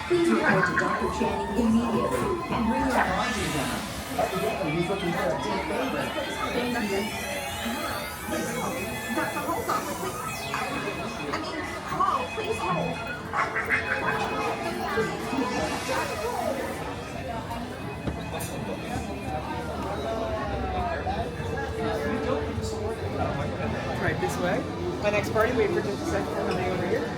Please report to Dr. Channing immediately and bring your body down. He's looking for a deep favor. Thank you. Doctor, hold on, please. I mean, hold, please hold. Right this way. My next party, wait for just a second. I'm coming over here.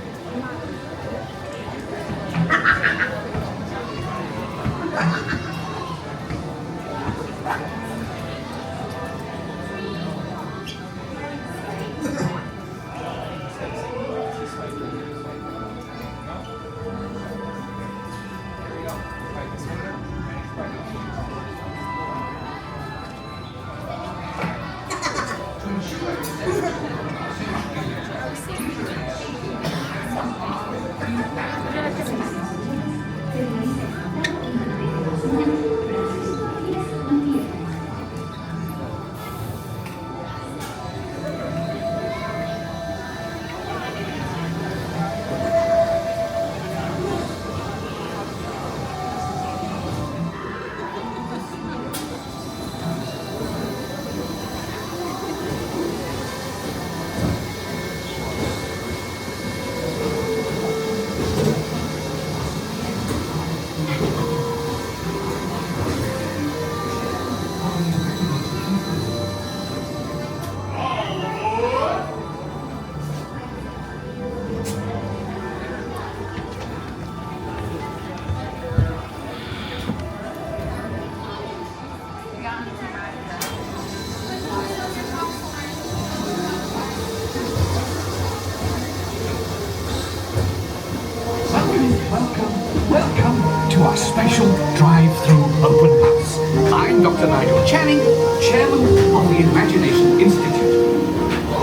Welcome to our special drive-through open house. I'm Dr. Nigel Channing, Chairman of the Imagination Institute.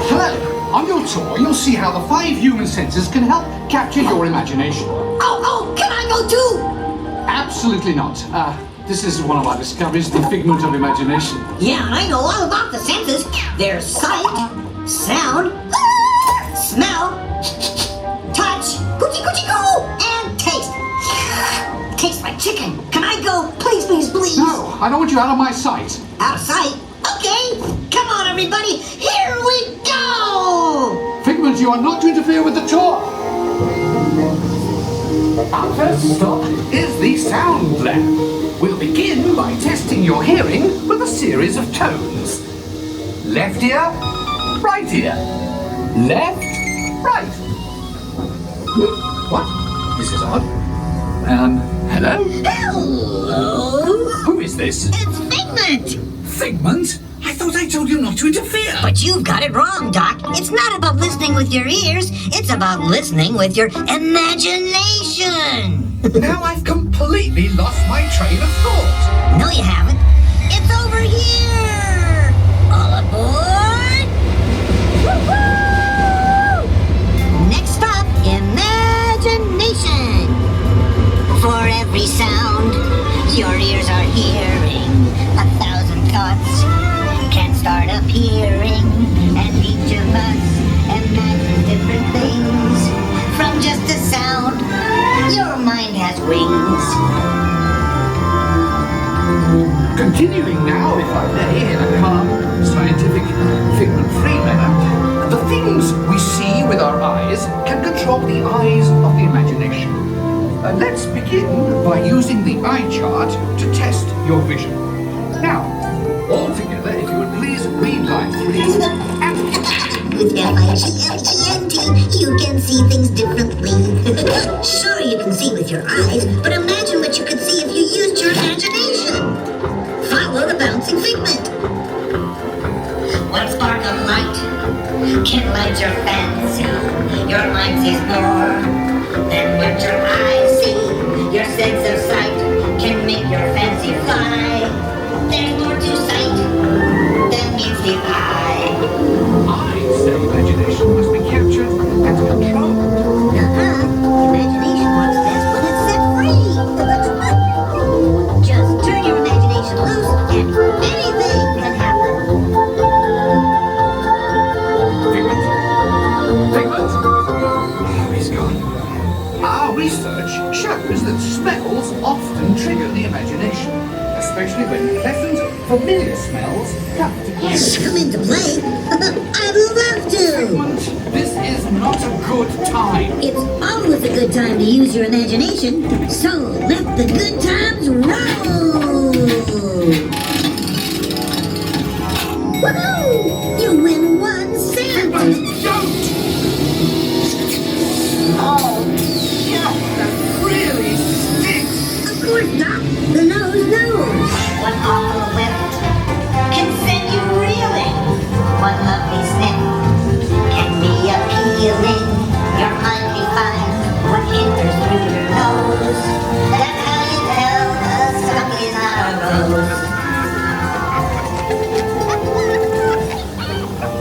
Hello. On your tour, you'll see how the 5 human senses can help capture your imagination. Oh, can I go too? Absolutely not. This is one of our discoveries, the figment of imagination. Yeah, I know all about the senses. There's sight, sound, smell, touch, coochie coochie coo, and taste. Tastes like chicken. Can I go? Please, please, please. No, I don't want you out of my sight. Out of sight? Okay. Come on, everybody. Here we go. Figment, you are not to interfere with the tour. Our first stop is the sound lab. We'll begin by testing your hearing with a series of tones. Left ear, right ear. Left, right. What? This is odd. Hello? Hello. Who is this? It's Figment. Figment? I thought I told you not to interfere. But you've got it wrong, Doc. It's not about listening with your ears. It's about listening with your imagination. Now I've completely lost my train of thought. No, you haven't. It's over here. All aboard. Woo-hoo! Next stop, imagination. For every sound your ears are hearing, 1,000 thoughts can start appearing, and each of us imagines different things. From just a sound, your mind has wings. Continuing now, if I may, in a calm, scientific, figment-free manner, the things we see with our eyes can control the eyes of the imagination. Let's begin by using the eye chart to test your vision. Now, all together, if you would please read line 3 and... With F-I-G-M-E-N-T, you can see things differently. Sure, you can see with your eyes, but imagine what you could see if you used your imagination. Follow the bouncing figment. One spark of light can light your fancy. Your mind sees more than what your eyes see. Your sense of sight can make your fancy fly. There's more to sight than meets the eye. I say imagination must be captured and controlled. Imagination works best when it's set free. Just turn your imagination loose and anything can happen. Figment? Oh, he's gone. Our research shows that smells often trigger the imagination, especially when pleasant, familiar smells come to play. Come into play? I'd love to! Figment, this is not a good time. It's always a good time to use your imagination, so let the good times roll! Woohoo! You win 1 cent! Don't! Oh, yeah, that really stinks! Of course not! The nose knows! One awful whiff can send you reeling. One lovely sniff can be appealing. Your mind refined what enters through your nose. That's how you tell the skunk is not a rose.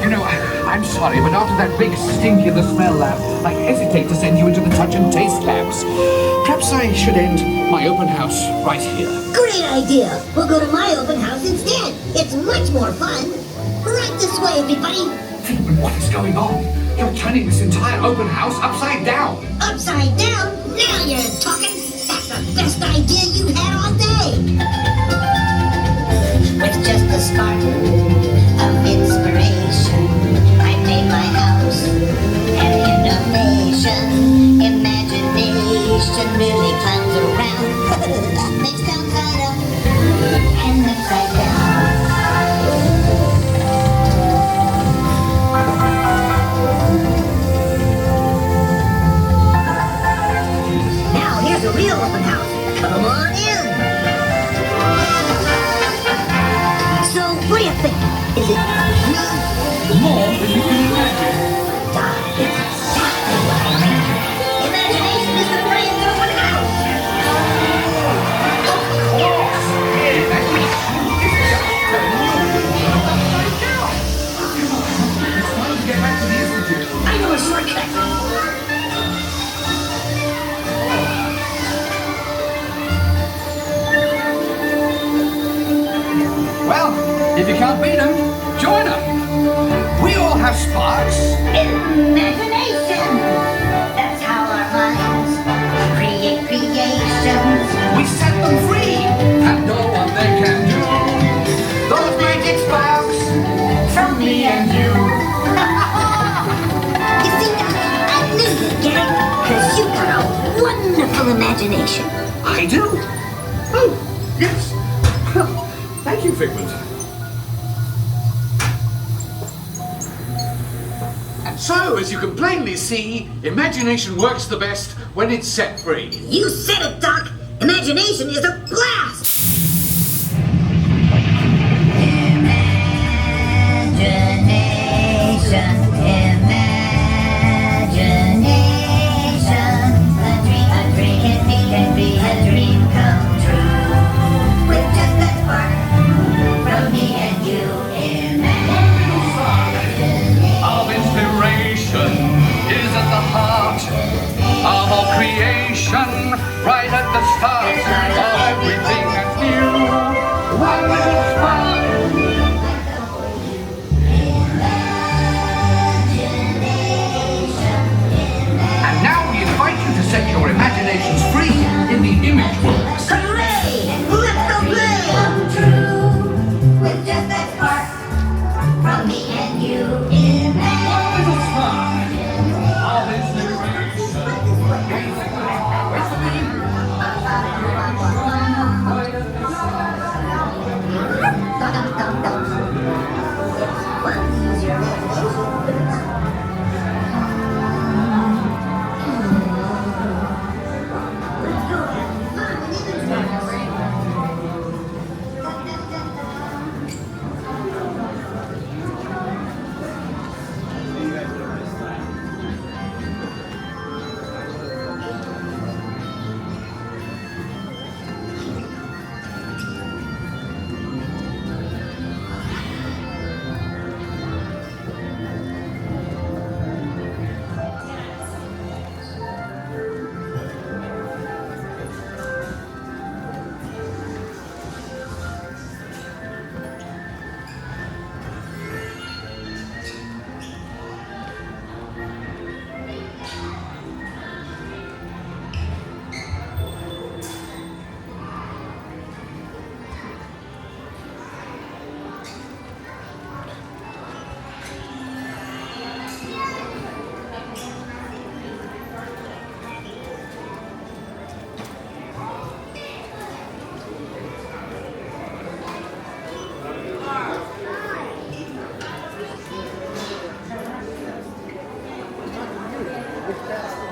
You know, I'm sorry, but after that big stink in the smell lab, I hesitate to send you into the touch and taste labs. Perhaps I should end my open house right here. Great idea! We'll go to my open house instead! It's much more fun! Right this way, everybody! Figment, what is going on? You're turning this entire open house upside down. Upside down? Now you're talking! That's the best idea you've had all day! With just a spark of inspiration, I made my house an innovation. Imagination really climbs around. Makes downside up and upside down. Now here's a real open house. Come on in! So, what do you think? Is it me? More than you can imagine. It's exactly what I mean. Imagination is the brain of an open house! I know a shortcut! Well, if you can't beat them, join them. We all have sparks. Imagination! That's how our minds create creations. We set them free, and know what they can do. Those magic sparks from me and you. You see, Doc, I knew you'd get it, because you've got a wonderful imagination. I do. Oh, yes. Thank you, Figment. And so, as you can plainly see, imagination works the best when it's set free. You said it, Doc! Imagination is a blast! Imagination, imagination. A dream can be a dream come true. With just that spark from me and you. Of inspiration is at the heart of all creation, right at the start of everything that's new. One little spark. And now we invite you to set your imaginations free in the image works. Hooray! Let's go play! Come true. With just that spark from me and you. One little spark of inspiration. Which best?